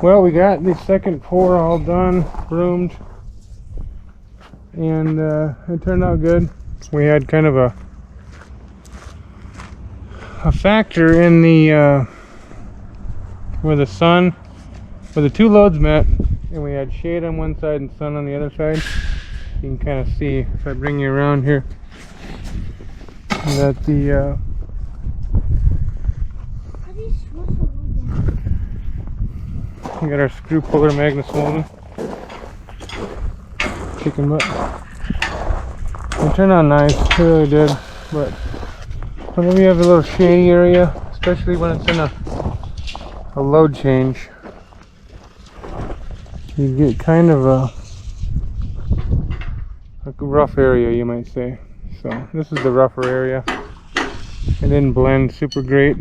Well, we got the second pour all done, broomed, and it turned out good. We had kind of a factor in the where the two loads met, and we had shade on one side and sun on the other side. You can kind of see if I bring you around here that the we got our screw puller Magnus molding. Kicking butt. It turned out nice, it really did. But whenever you have a little shady area, especially when it's in a load change, you get kind of a rough area, you might say. So this is the rougher area. It didn't blend super great,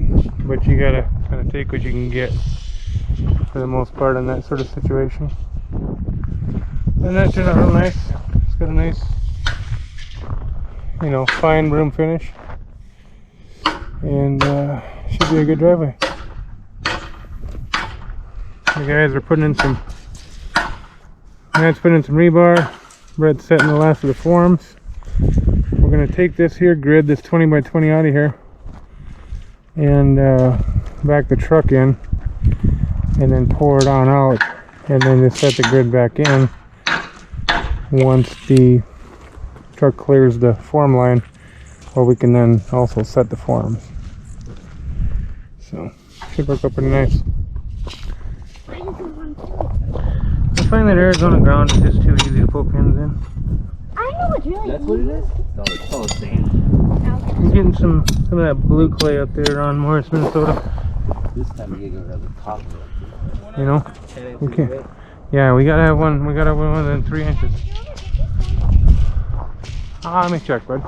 but you gotta kind of take what you can get for the most part in that sort of situation. And that turned out real nice. It's got a nice, you know, fine broom finish, and should be a good driveway. The guys are putting in some. Matt's putting in some rebar. Brett's setting the last of the forms. We're gonna take this here grid, this 20 by 20 out of here, and back the truck in, and then pour it on out, and then just set the grid back in once the truck clears the form line, or we can then also set the forms. So should work out pretty nice. I find that Arizona ground is just too easy to pull pins in. I know it's really That's what it is? It's all the same. I'm getting some of that blue clay up there on Morris, Minnesota. This time you gotta go to the top of it. You know? Okay. Yeah, we gotta have one. We gotta have one within 3 inches. Let me check, bud.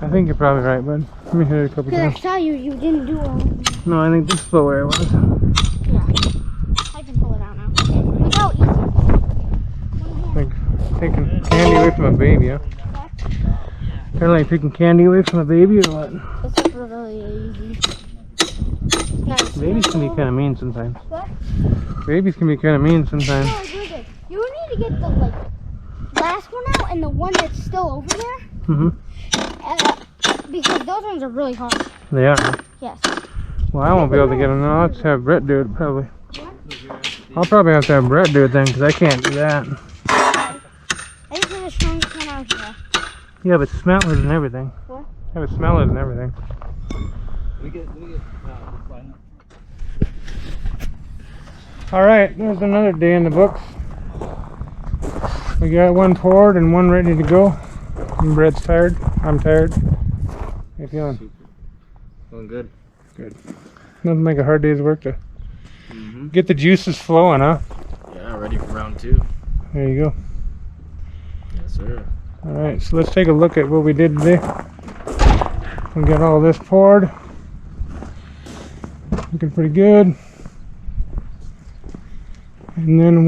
I think you're probably right, bud. Let me hit it a couple Because I times. saw you didn't do all of them. No, I think this is the way it was. Yeah. I can pull it out now. Look how easy. Like taking candy away from a baby, huh? Kind of like taking candy away from a baby, or what? This is really easy. Nice. Babies can be kind of mean sometimes. What? Babies can be kind of mean sometimes. No, you're good. You need to get the last one out and the one that's still over there. Because those ones are really hard. They are. Yes. Well, I won't be able to get them now. I'll have to have Brett do it, probably. I'll probably have to have Brett do it then, because I can't do that. I just did the strongest one out here. Yeah, but smellers and everything. What? Yeah, but smellers and everything. Let me get this line up. Alright, there's another day in the books. We got one poured and one ready to go. And Brett's tired. I'm tired. How you feeling? Feeling good. Good. Nothing like a hard day's work to get the juices flowing, huh? Yeah, ready for round 2. There you go. Yes, sir. Alright, so let's take a look at what we did today. We got all this poured. Looking pretty good. And then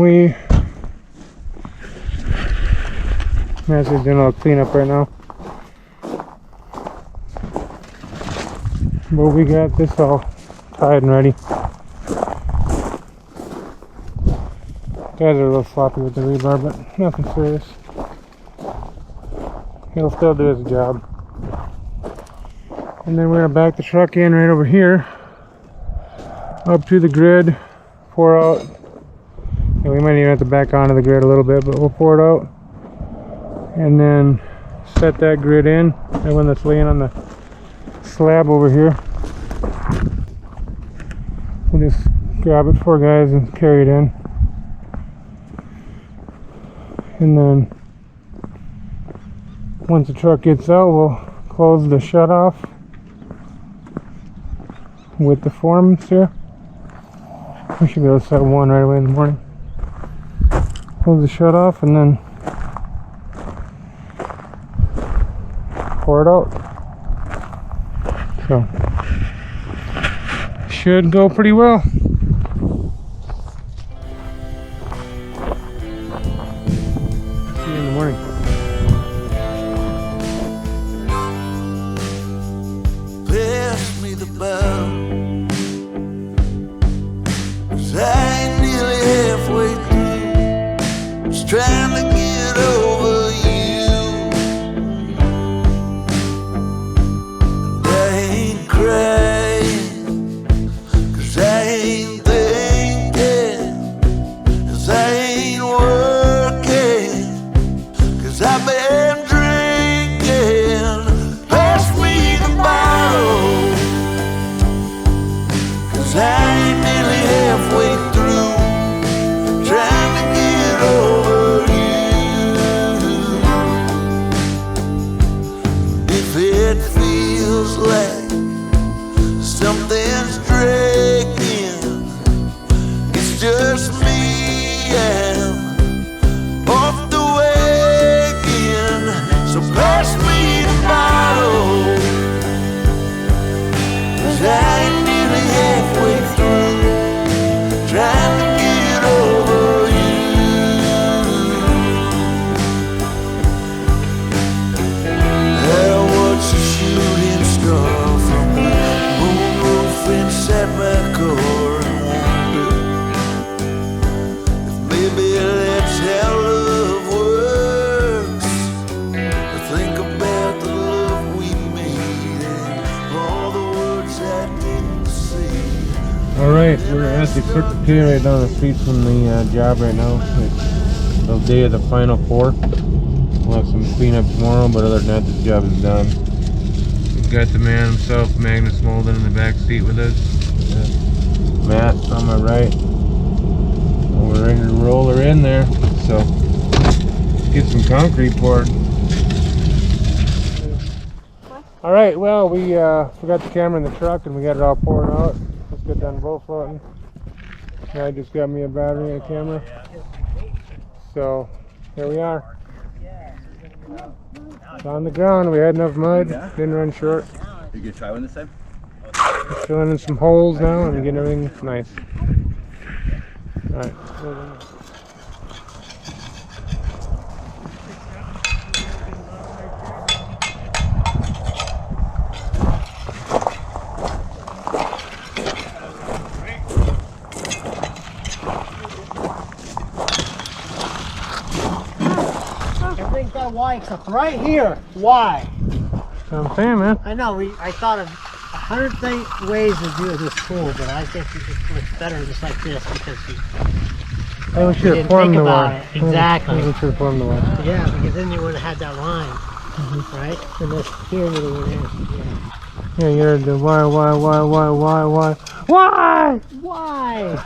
Matt's just doing a little cleanup right now. But we got this all tied and ready. Guys are a little sloppy with the rebar, but nothing serious. He'll still do his job. And then we're gonna back the truck in right over here, up to the grid, pour out. And we might even have to back onto the grid a little bit, but we'll pour it out. And then set that grid in, and one that's laying on the slab over here. We'll just grab it 4 guys and carry it in. And then once the truck gets out, we'll close the shut off with the forms here. We should be able to set one right away in the morning. Close the shut off and then pour it out. So should go pretty well. See you in the morning. Pass me the bell. dying nearly halfway through, trying to get over you. I watched the shooting star from the moonroof inside my car and wondered if maybe that's how love works. I think about the love we made and all the words I didn't say. Alright, we're at the Circle K right down the street from the job right now. It's the day of the final 4. We'll have some cleanup tomorrow, but other than that, the job is done. We've got the man himself, Magnus, Molden, in the back seat with us. Matt on my right. And we're ready to roll her in there. So, let's get some concrete poured. Alright, well, we forgot the camera in the truck and we got it all poured out. Just got done bull floating. Now I just got me a battery and a camera. So, here we are. It's on the ground. We had enough mud. Didn't run short. You gonna try one this time? Just filling in some holes now and getting everything nice. Alright. Everything got why except right here. Why? That's what I'm saying, man. I know. I thought of 100 ways to do this pool, but I think it looks better just like this because I we should have didn't formed think the about one. it. Exactly. We should have formed the one. yeah, because then you would have had that line, right? And this here would have been Yeah, you're the why? Why?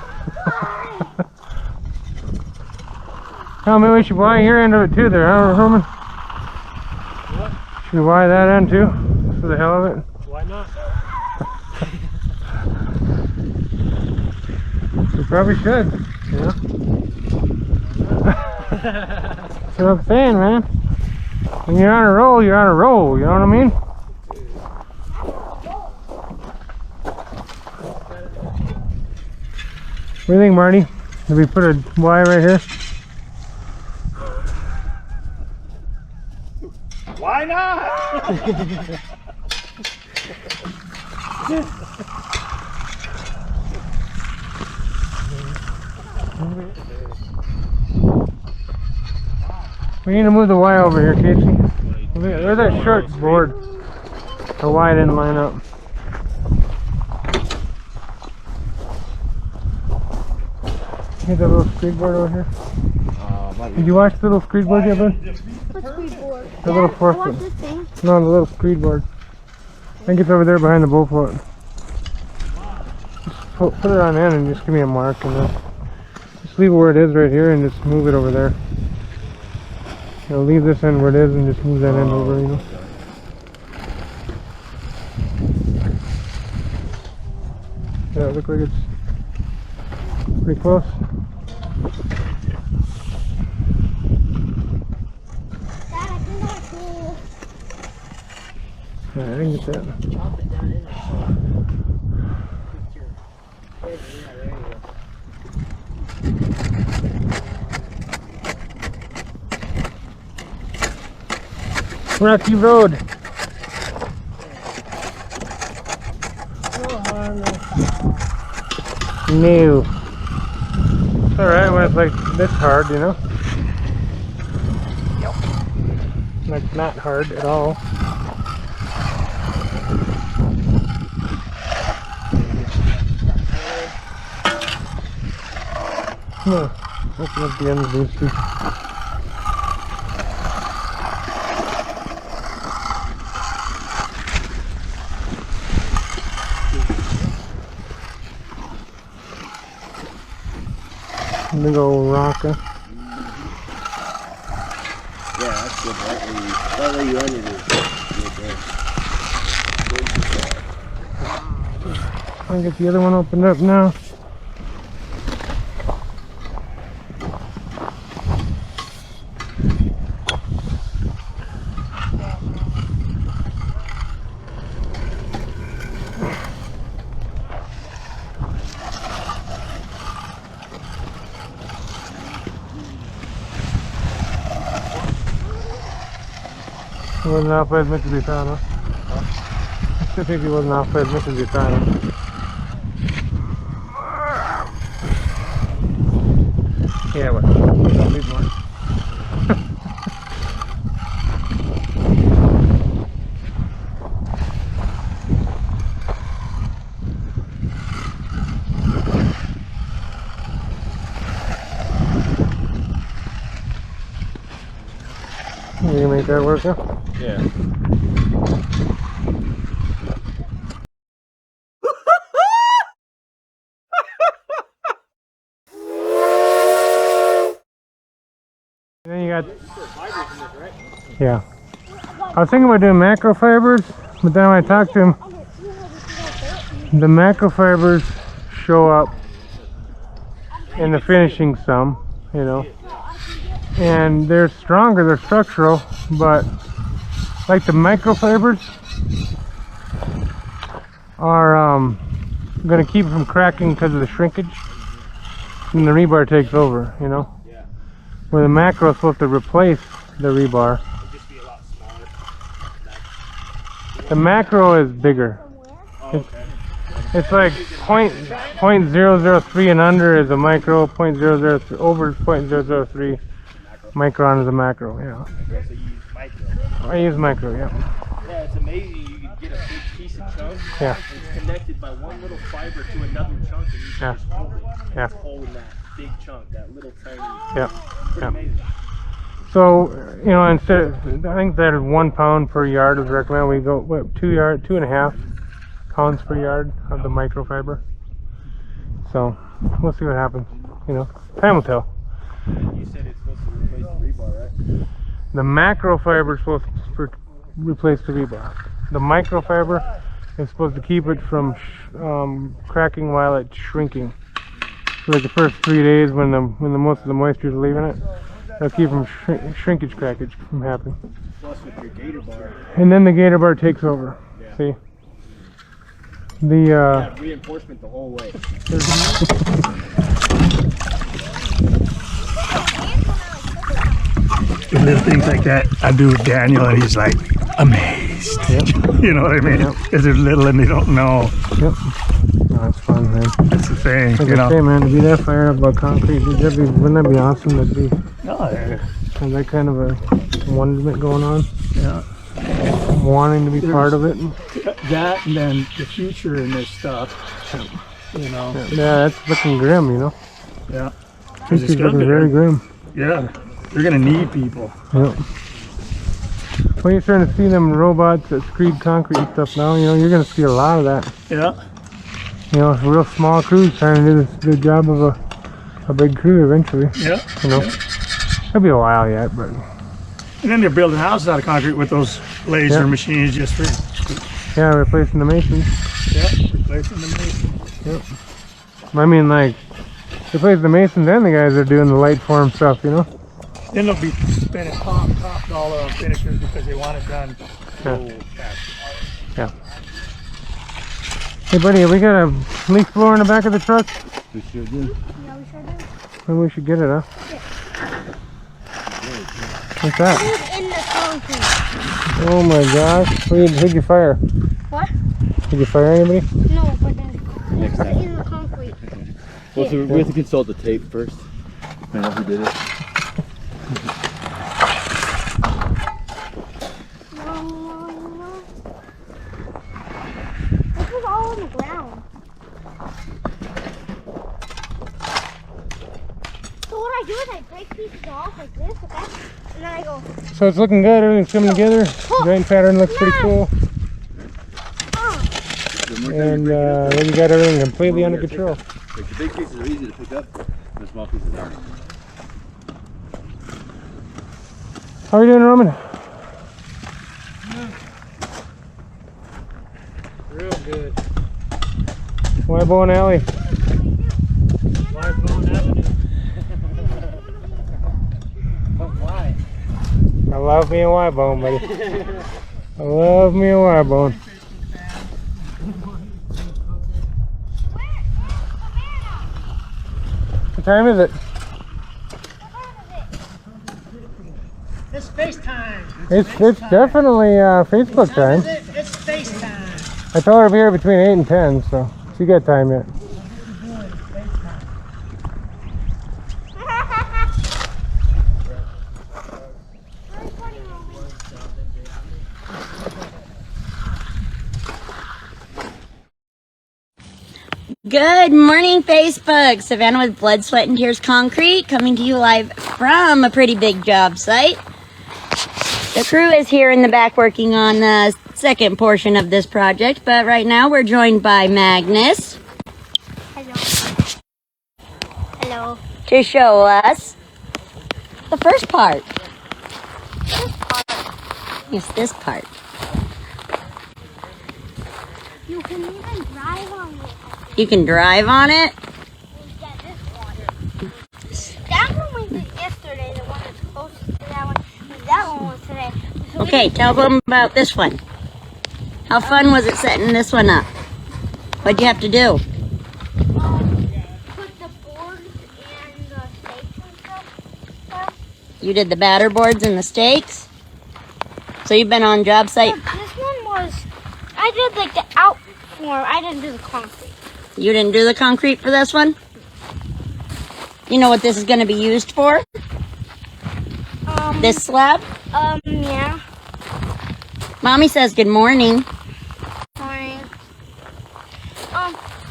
Tell me we should wire your end of it too there, huh, Herman? What? Should we wire that end too? For the hell of it? Why not? We probably should. Yeah. That's what I'm saying, man. When you're on a roll, you're on a roll, you know what I mean? What do you think, Marty? Did we put a wire right here? Why not? We need to move the wire over here, Casey. There's that short board. The wire didn't line up. Here's that little screed board over here. Did you watch the little screed board yet, bud? What's speed board? The little 4 I want foot. this thing. No, the little screed board. I think it's over there behind the bull float. Just put it on in and just give me a mark and then just leave it where it is right here and just move it over there. You know, leave this end where it is and just move that end over, you know. Yeah, it looks like it's pretty close. Dad, I think that's cool. Yeah, I can get that. Chop it down in there. Yeah, there you go. Rocky Road. No harm, no foul. No. It's alright when it's like this hard, you know? Like not hard at all. Come on, open up the ends of these two. Big old rocker. Yeah, that's good. Right where you ended it. I'll get the other one opened up now. He wasn't off as much as we thought, huh? I think he wasn't off as much as we thought, huh? Yeah, well, don't need more. You gonna make that work now? Yeah. And then you got, yeah. I was thinking about doing macro fibers, but then when I talked to him, the macro fibers show up in the finishing some, you know, and they're stronger, they're structural, but like the microfibers are going to keep it from cracking because of the shrinkage, and the rebar takes over, you know. Where the macro is supposed to replace the rebar. The macro is bigger. It's like 0.003 and under is a micro, 0.003 over 0.003 micron is a macro, yeah. So you use micro. I use micro, yeah. Yeah, it's amazing. You can get a big piece of chunk. Yeah. And it's connected by one little fiber to another chunk, and you can just hold it. Yeah. It's holding that big chunk, that little tiny. Yeah. Pretty Yeah. amazing. So, you know, instead of, I think that 1 pound per yard is recommended. We go, what, 2.5 pounds per yard of the microfiber. So, we'll see what happens, you know. Time will tell. You said it's supposed to replace the rebar, right? The macro fiber is supposed to replace the rebar. The microfiber is supposed to keep it from cracking while it's shrinking. So like the first 3 days when the most of the moisture is leaving it, it'll keep from shrinkage crackage from happening. Plus with your gator bar. And then the gator bar takes over. Yeah. See? The Yeah, reinforcement the whole way. The little things like that I do with Daniel, and he's like amazed. Yep. You know what I mean? Yep. Because they're little and they don't know. Yep. Oh, that's fun, man. That's the thing, Like you I know. say, man, to be that fired up about concrete, wouldn't that be awesome? That'd be No, have that kind of a wonderment going on. yeah. Wanting to be part of it. That and then the future in this stuff, you know. Yeah, that's looking grim, you know. Yeah. Because It's looking very grim. Yeah, they're gonna need people. Yep. Well, you're starting to see them robots that screed concrete and stuff now. You know, you're going to see a lot of that. Yeah. You know, real small crews trying to do the job of a big crew eventually. Yeah. You know, it'll be a while yet, but And then they're building houses out of concrete with those laser Yeah. machines just for yeah, replacing the masons. replacing the mason. Yep. I mean, like, replacing the masons and the guys that are doing the light form stuff, you know. Then they'll be spending top dollar on finishers because they want it done so fast. Yeah. Hey, buddy, have we got a leaf blower in the back of the truck? We sure do. Yeah, we sure do. Maybe we should get it, huh? What's that? Who's in the concrete? Oh my gosh. Who'd you fire? What? Did you fire anybody? No, but then Next who's time. in the concrete? Well, so we have to consult the tape first. Find out who did it. No. This was all on the ground. So what I do is I break pieces off like this, okay? And then I go, So it's looking good. Everything's coming together. Joint pattern looks pretty cool. And then you got everything completely under control. Like the big pieces are easy to pick up, and the small pieces aren't. How are you doing, Roman? Real good. Why Bowen Alley? Why Bone Avenue? But why? I love me a Y-bone, buddy. I love me a Y-bone. What time is it? It's FaceTime. It's definitely Facebook time. It's FaceTime. I told her to be here between 8 and 10, so she got time yet. Good morning, Facebook. Savannah with Blood, Sweat, and Tears Concrete, coming to you live from a pretty big job site. The crew is here in the back working on the second portion of this project, but right now we're joined by Magnus. Hello. Hello. To show us the first part. Yes, this part. You can even drive on it. You can drive on it? Yeah, this one. That one we did yesterday, the one that's closest to that one. That one was today. So Okay, tell them about this one. How fun was it setting this one up? What'd you have to do? put the boards and the stakes and stuff. You did the batter boards and the stakes? So you've been on job site? This one was, I did like the out form. I didn't do the concrete. You didn't do the concrete for this one? You know what this is going to be used for? This slab? Yeah. Mommy says good morning. Sorry.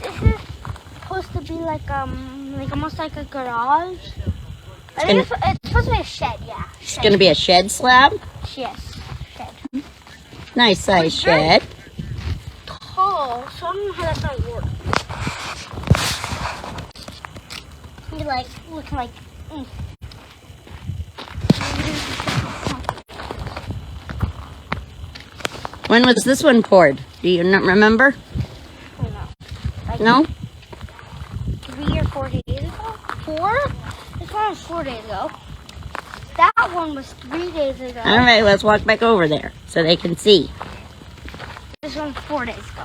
This is supposed to be like almost like a garage. I think it's supposed to be a shed, yeah. It's going to be a shed slab? Yes, shed. Nice size shed. Tall, so I don't know how that's gonna work. You like look like. When was this one poured? Do you not remember? No? 3 or 4 days ago. 4? This one was 4 days ago. That one was 3 days ago. All right, let's walk back over there so they can see. This one's 4 days ago.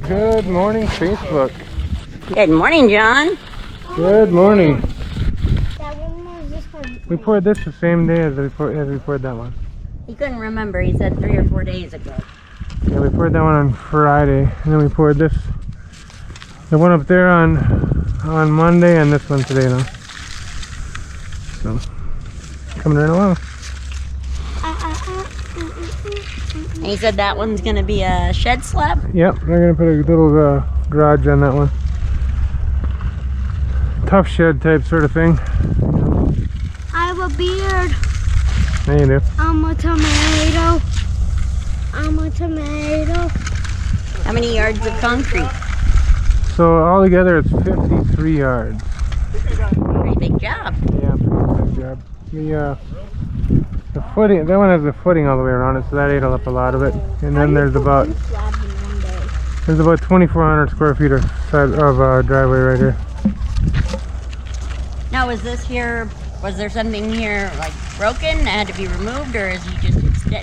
Good morning, Facebook. Good morning, John. Good morning. That one was this one. We poured this the same day as we poured that one. He couldn't remember. He said 3 or 4 days ago. Yeah, we poured that one on Friday, and then we poured this, the one up there on Monday, and this one today, though. So, coming right along. And he said that one's going to be a shed slab? Yep, they're gonna put a little garage on that one. Tough shed type sort of thing. I have a beard. There you do. I'm a tomato. I'm a tomato. How many yards of concrete? So altogether, it's 53 yards. Pretty big job. Yeah, pretty good job. The footing, that one has the footing all the way around it, so that ate up a lot of it. And then there's about 2,400 square feet of driveway right here. Now, was there something here like broken that had to be removed, or is he just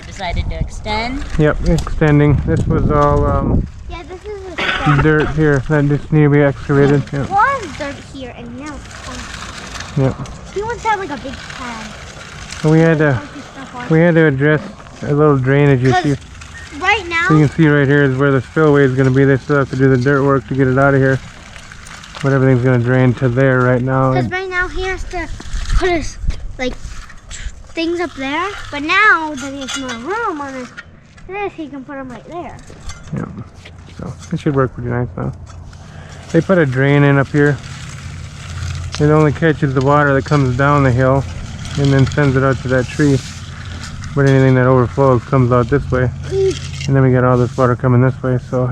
decided to extend? Yep, extending. This was all Yeah, this is a shed. dirt here that just need to be excavated. It Yep. was dirt here and now it's concrete. Yep. He wants to have like a big pad. So we had to Concrete stuff on. address a little drainage issue. Right now, So you can see right here is where the spillway is going to be. They still have to do the dirt work to get it out of here. But everything's going to drain to there right now. because right now he has to put his like things up there. But now that he has more room on his this, he can put them right there. Yeah. So it should work pretty nice now. They put a drain in up here. It only catches the water that comes down the hill and then sends it out to that tree. But anything that overflows comes out this way. And then we got all this water coming this way. So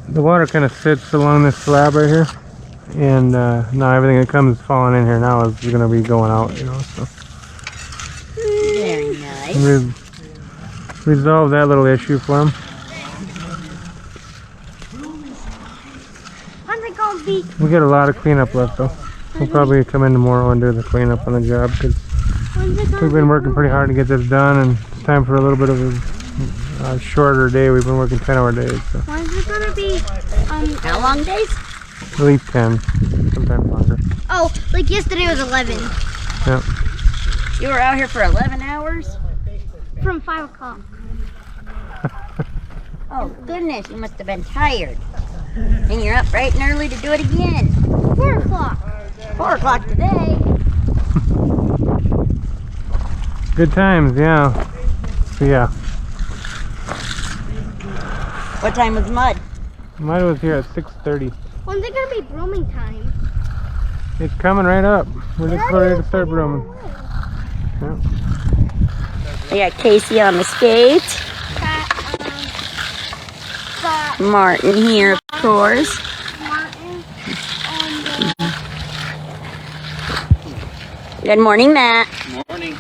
the water kind of sits along this slab right here. And now everything that comes falling in here now is going to be going out, you know. So Very nice. we've resolved that little issue for them. When's it gonna be? We got a lot of cleanup left though. We'll probably come in tomorrow and do the cleanup on the job because When's it gonna we've been working pretty hard to get this done, and it's time for a little bit of a shorter day. We've been working 10-hour days, so When's it gonna be? How long days? at least 10, sometimes longer. Oh, like yesterday was 11. Yeah. You were out here for 11 hours? From 5 o'clock. Oh, goodness, you must have been tired. And you're up bright and early to do it again. 4 o'clock. 4 o'clock today. Good times, yeah. So yeah, What time was mud? mine was here at 6:30. When's it gonna be brooming time? It's coming right up. We're just ready to start brooming. Yeah. We got Casey on the skates. Got Martin here, of course. Martin on the Good morning, Matt. Morning.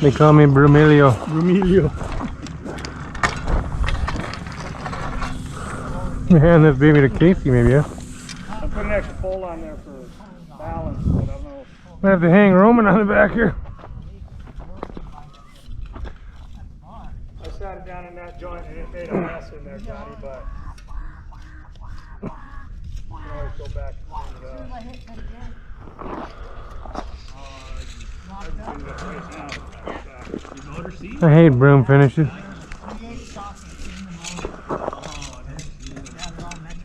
They call me Brumilio. Remilio. Hand this baby to Casey, maybe, yeah? I'm putting an extra pole on there for balance, but I don't know. Might have to hang Roman on the back here. I sat it down in that joint and it made a mess in there, Johnny, but you can always go back and clean it up. I hate broom finishes.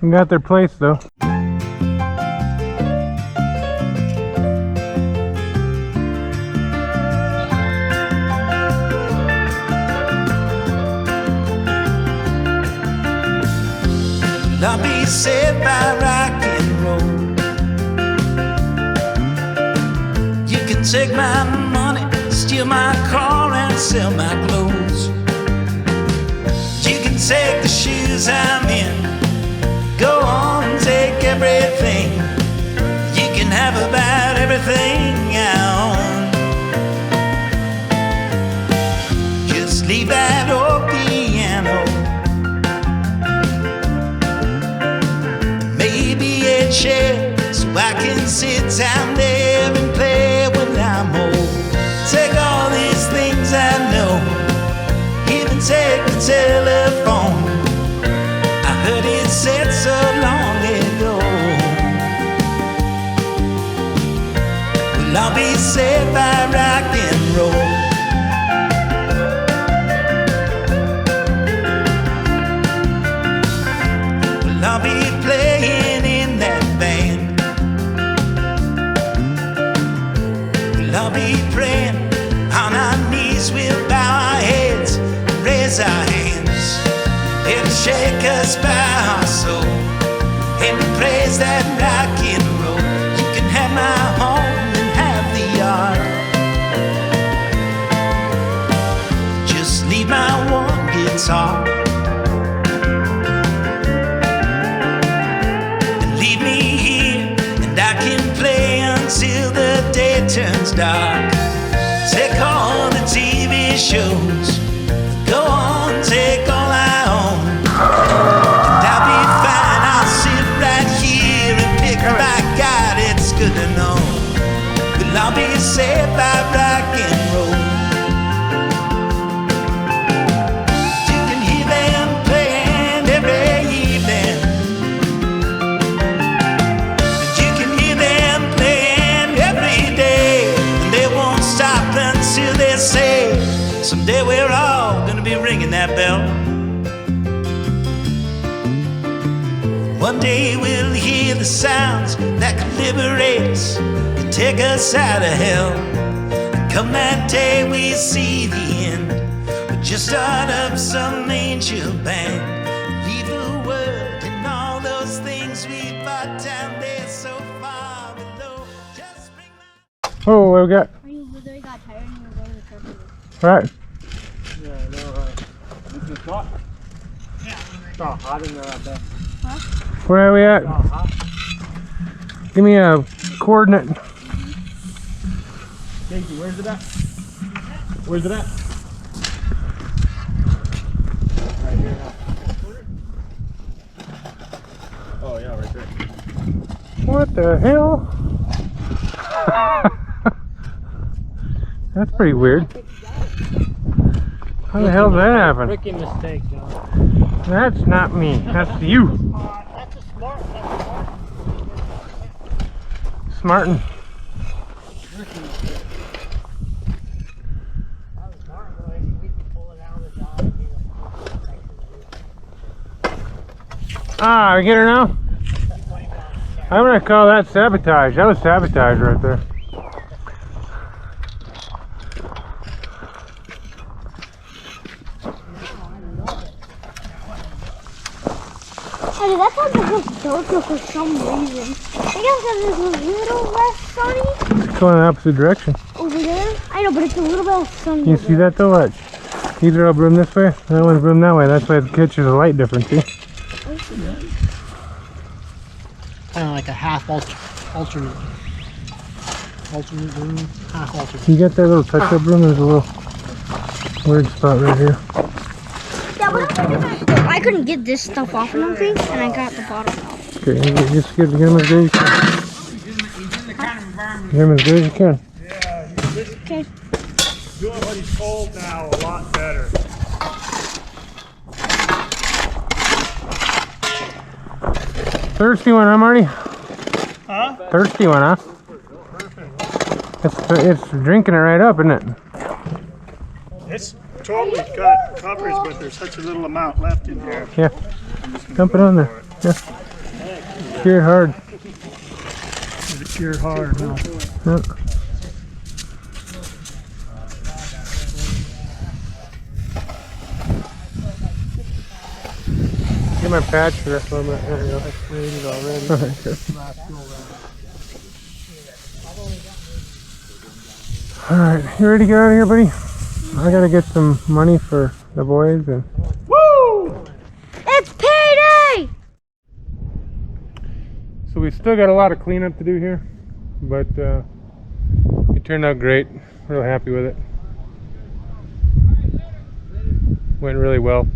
They got their place though. I'll be saved by rock and roll. You can take my money, steal my car and sell my clothes. You can take the shoes I'm in, go on and take everything. You can have about everything I own. Just leave that old piano, maybe a chair, so I can sit down there and play when I'm old. Take all these things I know, even take the telephone. I heard it said so long ago. Well, I'll be saved by rock and roll. Well, I'll be playing in that band. Well, I'll be praying on our knees. We'll bow our heads, raise our hands. It'll shake us by our soul, and we praise that rock and roll. You can have my home and have the yard. Just leave my one guitar and leave me here, and I can play until the day turns dark. Take all the TV shows, go on, take all I own, and I'll be fine. I'll sit right here and pick by God, it's good to know. Well, I'll be saved by rock and roll. You can hear them playing every evening, and you can hear them playing every day, and they won't stop until they say someday we're all gonna be ringing that bell. One day we'll hear the sounds that can liberate us and take us out of hell. Come that day we see the end, we'll just start up some angel band, leave the world and all those things we fought down there so far below. Just bring my... Oh, what we got? When you literally got tired and you were going to the circle. Right. Yeah, I know. This is hot. It's all hot in there, I bet. Where are we at? It's all hot. Give me a coordinate. Casey, where's it at? Where's it at? Right here. Oh yeah, right there. What the hell? That's pretty weird. How the hell did that happen? Rookie mistake, John. That's not me. That's you. That's a smart. Martin. Ah, we get her now? I'm gonna call that sabotage. That was sabotage right there. Hey, that sounds like it's darker for some reason. I guess because it's a little less sunny It's going in the opposite direction. over there. I know, but it's a little bit sunny. You see that though? Watch. These are all broomed this way, that one's broomed that way. That's why it catches a light difference, see? Kind of like a half alternate room, half alternate. You got that little touch-up room? There's a little weird spot right here. Yeah, but I couldn't get this stuff off of nothing, and I got the bottom off. Okay, just get him as good as you can. Get him as good as you can. Okay. Doing what he's told now a lot better. Thirsty one, huh, Marty? Huh? Thirsty one, huh? It's drinking it right up, isn't it? It's totally got covers, but there's such a little amount left in here. Yeah. Dump it on there. Yeah. Cure it hard. It's cured hard, huh? Yeah. Get my patch for this little bit. There you go. That's rated already. Alright, good. Alright, you ready to get out of here, buddy? I gotta get some money for the boys and Woo! It's payday! so we still got a lot of cleanup to do here, but it turned out great. Real happy with it. Went really well.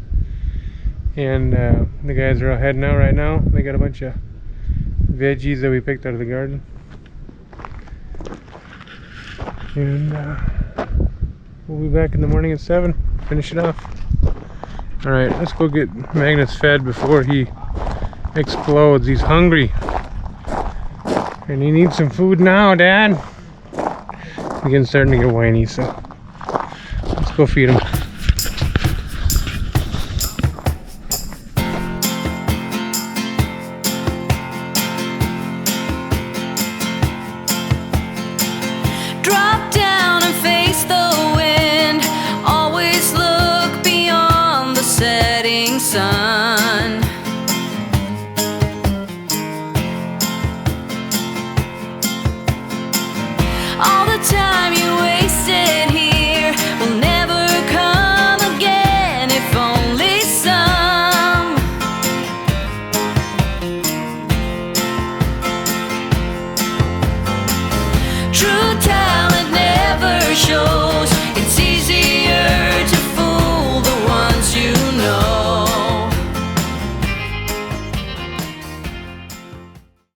And the guys are all heading out right now. They got a bunch of veggies that we picked out of the garden. And we'll be back in the morning at 7. Finish it off. Alright, let's go get Magnus fed before he explodes. He's hungry. And he needs some food now, Dad. He's starting to get whiny, so let's go feed him.